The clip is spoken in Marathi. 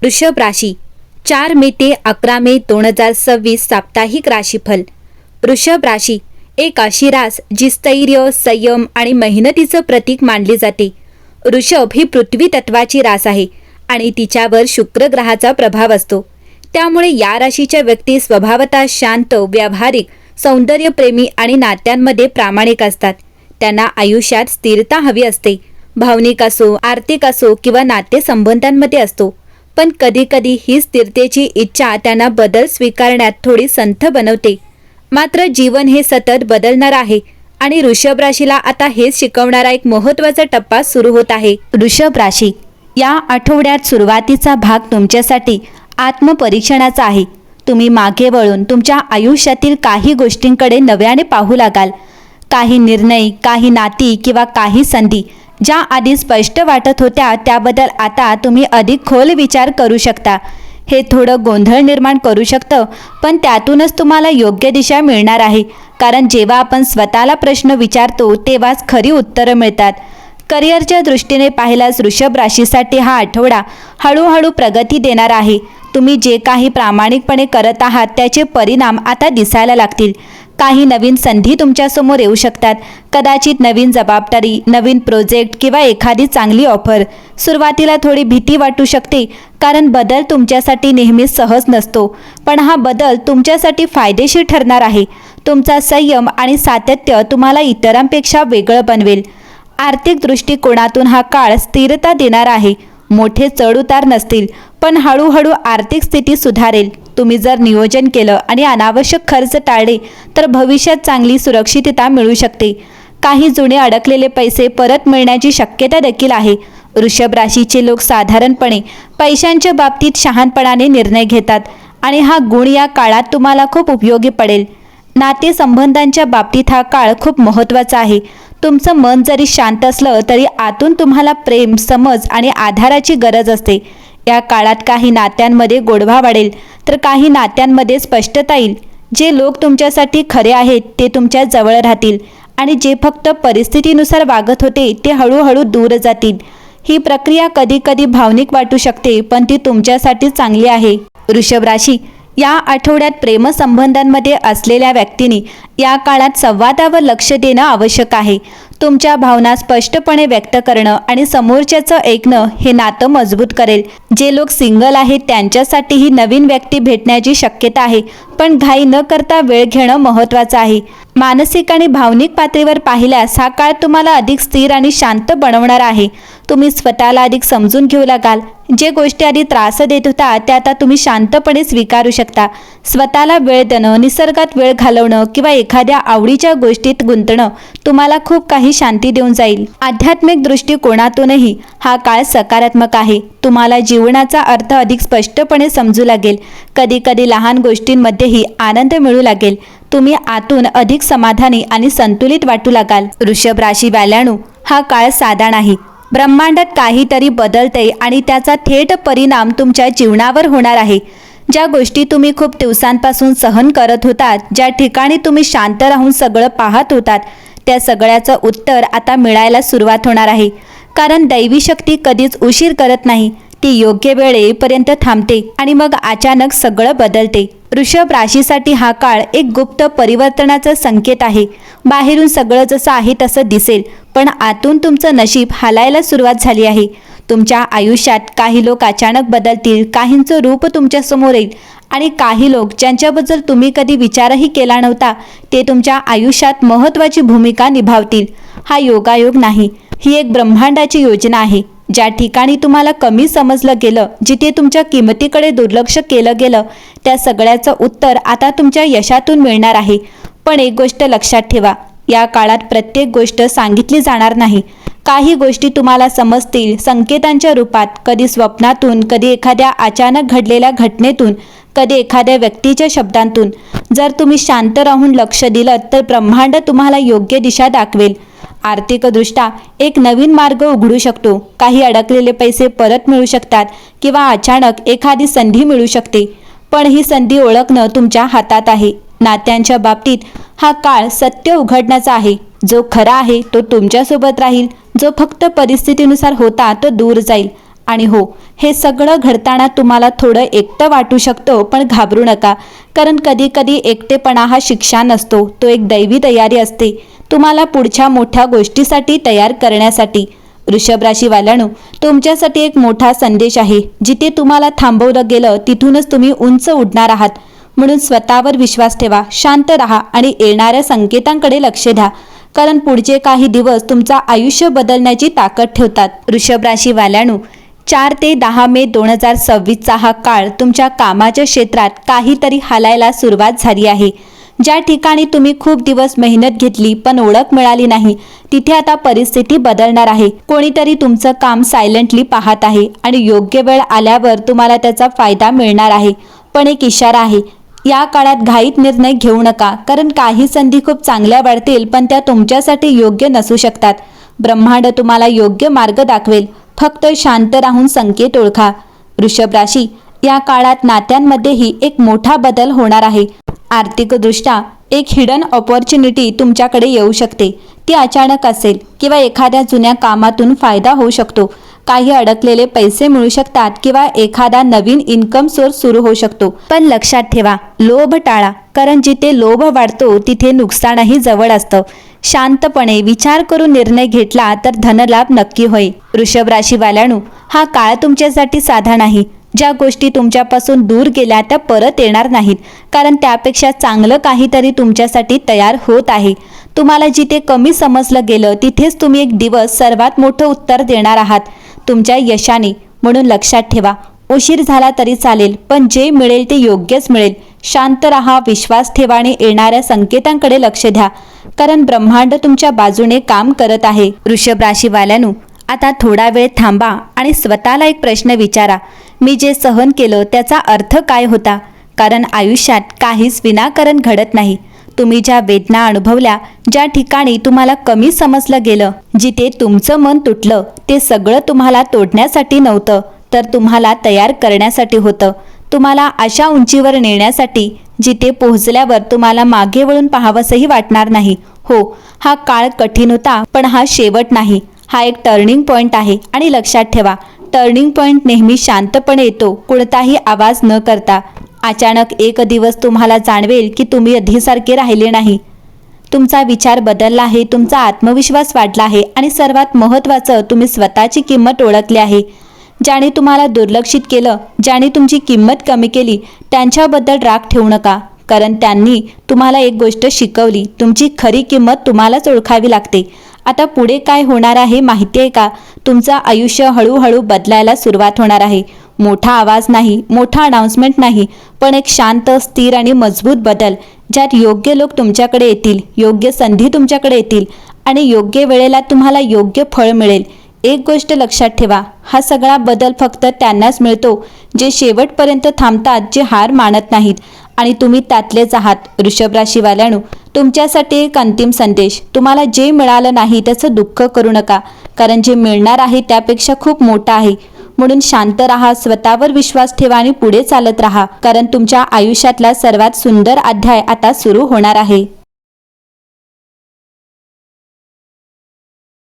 वृषभ राशी 4 मे ते 11 मे 2026 साप्ताहिक राशीफल। वृषभ राशी एक अशी रास जी स्थैर्य, संयम आणि मेहनतीचं प्रतीक मानली जाते। वृषभ ही पृथ्वी तत्वाची रास आहे आणि तिच्यावर शुक्र ग्रहाचा प्रभाव असतो। त्यामुळे या राशीच्या व्यक्ती स्वभावतः शांत, व्यावहारिक, सौंदर्यप्रेमी आणि नात्यांमध्ये प्रामाणिक असतात। त्यांना आयुष्यात स्थिरता हवी असते, भावनिक असो, आर्थिक असो किंवा नातेसंबंधांमध्ये असतो। पण कधीकधी ही स्थिरतेची इच्छा त्यांना बदल स्वीकारण्यात थोडी संथ बनवते। मात्र जीवन हे सतत बदलणार आहे आणि वृषभ राशीला आता हेच शिकवणारा एक महत्त्वाचा टप्पा सुरू होत आहे। वृषभ राशी या आठवड्यात सुरुवातीचा भाग तुमच्यासाठी आत्मपरीक्षणाचा आहे। तुम्ही मागे वळून तुमच्या आयुष्यातील काही गोष्टींकडे नव्याने पाहू लागाल। काही निर्णय, काही नाती किंवा काही संधी ज्या आधी स्पष्ट वाटत होत्या त्याबद्दल आता तुम्ही अधिक खोल विचार करू शकता। हे थोडं गोंधळ निर्माण करू शकतं, पण त्यातूनच तुम्हाला योग्य दिशा मिळणार आहे। कारण जेव्हा आपण स्वतःला प्रश्न विचारतो तेव्हाच खरी उत्तरं मिळतात। करिअरच्या दृष्टीने पाहिल्यास वृषभ राशीसाठी हा आठवडा हळूहळू प्रगती देणार आहे। तुम्ही जे काही प्रामाणिकपणे करत आहात त्याचे परिणाम आता दिसायला लागतील। काही नवीन संधी तुमच्यासमोर येऊ शकतात। कदाचित नवीन जबाबदारी, नवीन प्रोजेक्ट किंवा एखादी चांगली ऑफर। सुरुवातीला थोडी भीती वाटू शकते, कारण बदल तुमच्यासाठी नेहमीच सहज नसतो, पण हा बदल तुमच्यासाठी फायदेशीर ठरणार आहे। तुमचा संयम आणि सातत्य तुम्हाला इतरांपेक्षा वेगळं बनवेल। आर्थिक दृष्टिकोनातून हा काळ स्थिरता देणार आहे। मोठे चढउतार नसतील, पण हळूहळू आर्थिक स्थिती सुधारेल। तुम्ही जर नियोजन केलं आणि अनावश्यक खर्च टाळले तर भविष्यात चांगली सुरक्षितता मिळू शकते। काही जुने अडकलेले पैसे परत मिळण्याची शक्यता देखील आहे। वृषभ राशीचे लोक साधारणपणे पैशांच्या बाबतीत शहाणपणाने निर्णय घेतात आणि हा गुण या काळात तुम्हाला खूप उपयोगी पडेल। नातेसंबंधांच्या बाबतीत हा काळ खूप महत्त्वाचा आहे। तुमचं मन जरी शांत असलं तरी आतून तुम्हाला प्रेम, समज आणि आधाराची गरज असते। या काळात काही नात्यांमध्ये गोडवा वाढेल तर काही नात्यांमध्ये स्पष्टता येईल। जे लोक तुमच्यासाठी खरे आहेत ते तुमच्या जवळ राहतील आणि जे फक्त परिस्थितीनुसार वागत होते ते हळूहळू दूर जातील। ही प्रक्रिया कधीकधी भावनिक वाटू शकते, पण ती तुमच्यासाठी चांगली आहे। वृषभ राशी या आठवड्यात प्रेमसंबंधांमध्ये असलेल्या व्यक्तींनी या काळात संवादावर लक्ष देणं आवश्यक आहे। तुमच्या भावना स्पष्टपणे व्यक्त करणं आणि समोरच्याचं ऐकणं हे नातं मजबूत करेल। जे लोक सिंगल आहेत त्यांच्यासाठीही नवीन व्यक्ती भेटण्याची शक्यता आहे, पण घाई न करता वेळ घेणं महत्त्वाचं आहे। मानसिक आणि भावनिक पातळीवर पाहिल्यास हा काळ तुम्हाला अधिक स्थिर आणि शांत बनवणार आहे। तुम्ही स्वतःला अधिक समजून घेऊ लागाल। जे गोष्टी आधी त्रास देत होत्या त्या आता तुम्ही शांतपणे स्वीकारू शकता। स्वतःला वेळ देणं, निसर्गात वेळ घालवणं किंवा एखाद्या आवडीच्या गोष्टीत गुंतणं तुम्हाला खूप काही शांती देऊन जाईल। आध्यात्मिक दृष्टिकोनातूनही हा काळ सकारात्मक आहे। तुम्हाला जीवनाचा अर्थ अधिक स्पष्टपणे समजू लागेल। कधीकधी लहान गोष्टींमध्येही आनंद मिळू लागेल। तुम्ही आतून अधिक समाधानी आणि संतुलित वाटू लागाल। वृषभ राशी वाल्यांनो, हा काळ साधा नाही। ब्रह्मांडात काहीतरी बदलते आणि त्याचा थेट परिणाम तुमच्या जीवनावर होणार आहे। ज्या गोष्टी तुम्ही खूप दिवसांपासून सहन करत होतात, ज्या ठिकाणी तुम्ही शांत राहून सगळं पाहत होतात, त्या सगळ्याचं उत्तर आता मिळायला सुरुवात होणार आहे। कारण दैवी शक्ती कधीच उशीर करत नाही, ती योग्य वेळेपर्यंत थांबते आणि मग अचानक सगळं बदलते। वृषभ राशीसाठी हा काळ एक गुप्त परिवर्तनाचा संकेत आहे। बाहेरून सगळं जसं आहे तसं दिसेल, पण आतून तुमचं नशीब हालायला सुरुवात झाली आहे। तुमच्या आयुष्यात काही लोक अचानक बदलतील, काहींचं रूप तुमच्या समोर येईल आणि काही लोक ज्यांच्याबद्दल तुम्ही कधी विचारही केला नव्हता ते तुमच्या आयुष्यात महत्त्वाची भूमिका निभावतील। हा योगायोग नाही, ही एक ब्रह्मांडाची योजना आहे। ज्या ठिकाणी तुम्हाला कमी समजलं गेलं, जिथे तुमच्या किंमतीकडे दुर्लक्ष केलं गेलं, त्या सगळ्याचं उत्तर आता तुमच्या यशातून मिळणार आहे। पण एक गोष्ट लक्षात ठेवा, या काळात प्रत्येक गोष्ट सांगितली जाणार नाही। काही गोष्टी तुम्हाला समजतील संकेतांच्या रूपात, कधी स्वप्नातून, कधी एखाद्या अचानक घडलेल्या घटनेतून, कधी एखाद्या व्यक्तीच्या शब्दांतून। जर तुम्ही शांत राहून लक्ष दिलं तर ब्रह्मांड तुम्हाला योग्य दिशा दाखवेल। आर्थिकदृष्ट्या एक नवीन मार्ग उघडू शकतो। काही अडकलेले पैसे परत मिळू शकतात किंवा अचानक एखादी संधी मिळू शकते, पण ही संधी ओळखणं तुमच्या हातात आहे। नात्यांच्या बाबतीत हा काळ सत्य उघडण्याचा आहे। जो खरा आहे तो तुमच्यासोबत राहील, जो फक्त परिस्थितीनुसार होता तो दूर जाईल आणि हो, हे सगळं घडताना तुम्हाला थोडं एकटं वाटू शकतं, पण घाबरू नका, कारण कधी कधी एकटेपणा हा शिक्षा नसतो, तो एक दैवी तयारी असते तुम्हाला पुढच्या मोठ्या गोष्टीसाठी तयार करण्यासाठी. वृषभ राशीवाल्यांनो, तुमच्यासाठी एक मोठा संदेश आहे. जिथे तुम्हाला थांबवलं गेलं तिथूनच तुम्ही उंच उडणार आहात. म्हणून स्वतःवर विश्वास ठेवा, शांत राहा आणि येणाऱ्या संकेतांकडे लक्ष द्या, कारण पुढचे काही दिवस तुमचं आयुष्य बदलण्याची ताकद ठेवतात. वृषभ राशीवाल्यांनो, 4 ते 10 मे 2026चा हा काळ तुमच्या कामाच्या क्षेत्रात काहीतरी हालायला सुरुवात झाली आहे. ज्या ठिकाणी तुम्ही खूप दिवस मेहनत घेतली पण ओळख मिळाली नाही, तिथे आता परिस्थिती बदलणार आहे. कोणीतरी तुमचं काम सायलेंटली पाहत आहे आणि योग्य वेळ आल्यावर तुम्हाला त्याचा फायदा मिळणार आहे. पण एक इशारा आहे, या काळात घाईत निर्णय घेऊ नका, कारण काही संधी खूप चांगल्या वाटतील पण त्या तुमच्यासाठी योग्य नसू शकतात. ब्रह्मांड तुम्हाला योग्य मार्ग दाखवेल, फक्त शांत राहून संकेत ओळखा. वृषभ राशी, या काळात नात्यांमध्येही एक मोठा बदल होणार आहे. आर्थिकदृष्ट्या एक हिडन ऑपॉर्च्युनिटी तुमच्याकडे येऊ शकते. ती अचानक असेल किंवा एखाद्या जुन्या कामातून फायदा होऊ शकतो. काही अडकलेले पैसे मिळू शकतात किंवा एखादा नवीन इन्कम सोर्स सुरू होऊ शकतो. पण लक्षात ठेवा, लोभ टाळा, कारण जिथे लोभ वाढतो तिथे नुकसानही जवळ असतं. शांतपणे विचार करून निर्णय घेतला तर धनलाभ नक्की होईल. वृषभ राशीवाल्यांनो, हा काळ तुमच्यासाठी साधा नाही. ज्या गोष्टी तुमच्यापासून दूर गेल्या त्या परत येणार नाहीत, कारण त्यापेक्षा चांगलं काहीतरी तुमच्यासाठी तयार होत आहे. तुम्हाला जिथे कमी समजलं गेलं तिथेच तुम्ही एक दिवस सर्वात मोठं उत्तर देणार आहात तुमच्या यशाने. म्हणून लक्षात ठेवा, उशीर झाला तरी चालेल, पण जे मिळेल ते योग्यच मिळेल. शांत राहा, विश्वास ठेवा आणि येणाऱ्या संकेतांकडे लक्ष द्या, कारण ब्रह्मांड तुमच्या बाजूने काम करत आहे. वृषभ राशीवाल्यांनो, आता थोडा वेळ थांबा आणि स्वतःला एक प्रश्न विचारा, मी जे सहन केलं त्याचा अर्थ काय होता? कारण आयुष्यात काहीच विनाकारण घडत नाही. तुम्ही ज्या वेदना अनुभवल्या, ज्या ठिकाणी तुम्हाला कमी समजलं गेलं, जिथे तुमचं मन तुटलं, ते सगळं तुम्हाला तोडण्यासाठी नव्हतं, तर तुम्हाला तयार करण्यासाठी होतं. तुम्हाला अशा उंचीवर नेण्यासाठी जिथे पोहोचल्यावर तुम्हाला मागे वळून पाहावंसंही वाटणार नाही. हो, हा काळ कठीण होता, पण हा शेवट नाही. हा एक टर्निंग पॉईंट आहे. आणि लक्षात ठेवा, टर्निंग पॉईंट नेहमी शांतपणे येतो, कोणताही आवाज न करता. अचानक एक दिवस तुम्हाला जाणवेल की तुम्ही आधीसारखे राहिले नाही. तुमचा विचार बदलला आहे, तुमचा आत्मविश्वास वाढला आहे आणि सर्वात महत्त्वाचं, तुम्ही स्वतःची किंमत ओळखली आहे. ज्याने तुम्हाला दुर्लक्षित केलं, ज्याने तुमची किंमत कमी केली, त्यांच्याबद्दल राग ठेवू नका, कारण त्यांनी तुम्हाला एक गोष्ट शिकवली, तुमची खरी किंमत तुम्हालाच ओळखावी लागते. आता पुढे काय होणार आहे माहिती आहे का? तुमचं आयुष्य हळूहळू बदलायला सुरुवात होणार आहे. मोठा आवाज नाही, मोठा अनाउन्समेंट नाही, पण एक शांत, स्थिर आणि मजबूत बदल, ज्यात योग्य लोक तुमच्याकडे येतील, योग्य संधी तुमच्याकडे येतील आणि योग्य वेळेला तुम्हाला योग्य फळ मिळेल. एक गोष्ट लक्षात ठेवा, हा सगळा बदल फक्त त्यांनाच मिळतो जे शेवटपर्यंत थांबतात, जे हार मानत नाहीत, आणि तुम्ही त्यातलेच आहात. वृषभ राशीवाल्यांनो, तुमच्यासाठी एक अंतिम संदेश, तुम्हाला जे मिळालं नाही त्याचं दुःख करू नका, कारण जे मिळणार आहे त्यापेक्षा खूप मोठं आहे. म्हणून शांत राहा, स्वतःवर विश्वास ठेवा आणि पुढे चालत राहा, कारण तुमच्या आयुष्यातला सर्वात सुंदर अध्याय आता सुरू होणार आहे.